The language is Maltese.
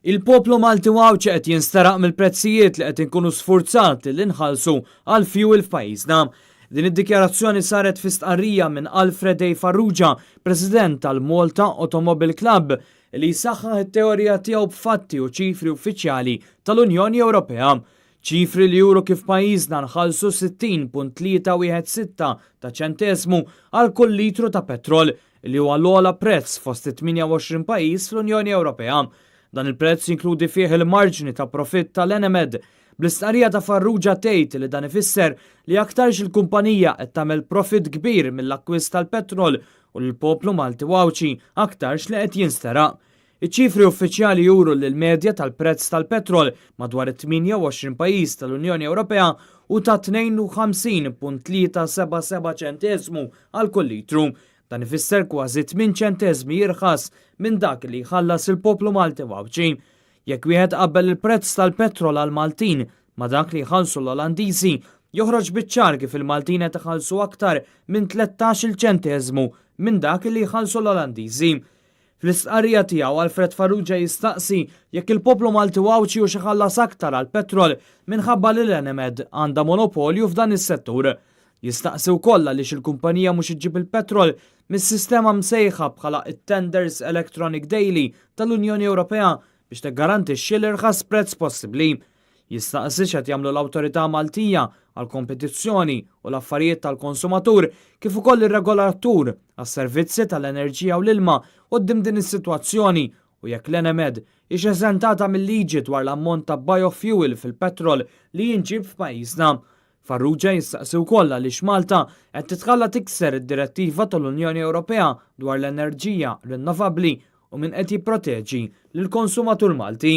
Il-poplu Malti Wawċi qed jinstaraq mill-prezzijiet li qed inkunu sfurzati li nħallsu għal fuel f'pajjiżna. Din id-dikjarazzjoni saret fi stqarrija minn Alfred A. Farrugia, President tal-Malta Automobile Club, li jsaħħaħ it-teorija tiegħu b'fatti u ċifri uffiċjali tal-Unjoni Ewropea. ċifri li juru kif pajjiżna nħallsu 60.316 ta' ċentesmu għal kull litru ta' petrol li huwa l-ogħla prezz fost 28 pajjiż fl-Unjoni Ewropea. Dan il-prezz jinkludi fih il-marġni ta' profitt tal-Enemed. Bl-istqarrija ta' Farrugia tgħid li dan ifisser li aktarx il-kumpanija qed tagħmel profitt kbir mill-akkwist tal-petrol u l-poplu Malti Wawċi aktarx li qed jinsteraq. Iċ-ċifri uffiċjali juru li l-medja tal-prezz tal-petrol madwar 28 pajjiż tal-Unjoni Ewropea u ta' 52.377 ċentesmu għal kull litru. Dan ifisser kważi 8 ċentesmi jirħas minn dak li jħallas il-poplu Malti Wawċi. Jekk wieħed qabel il-prezz tal-petrol għal Maltin ma' dak li jħallsu l-Olandiżi, joħroġ biċ-ċar kif il-Maltin qed iħallsu aktar minn 13 ċentesmu minn dak li jħallsu l-Olandiżi. Fl-istqarrija tiegħu Alfred Farrugia jistaqsi jekk il-poplu Malti Wawċi u xi ħallas aktar għal petrol minħabba li l-Enemed għandha monopolju f'dan is-settur. Jistaqsi wkoll għaliex il-kumpanija mhux iġġib il-petrol mis-sistema msejħa bħala it-Tenders Electronic Daily tal-Unjoni Ewropea biex tiggarantixxi l-irħas prezz possibbli. Jistaqsi x'qed jagħmlu l-Awtorità Maltija għall kompetizzjoni u l-affarijiet tal-konsumatur kif ukoll ir-regolatur għas-servizzi tal-enerġija u l-ilma quddiem din is-sitwazzjoni u jekk l-Enemed hix eżentata mill-liġi dwar l-ammont ta' biofuel fil-petrol li jinġib f'pajjiżna. Farrugia jistaqsi wkoll għaliex Malta qed titħalla tikser id-direttiva tal-Unjoni Ewropea dwar l-enerġija rinnovabbli u min qed jipproteġi lill-konsumatur Malti.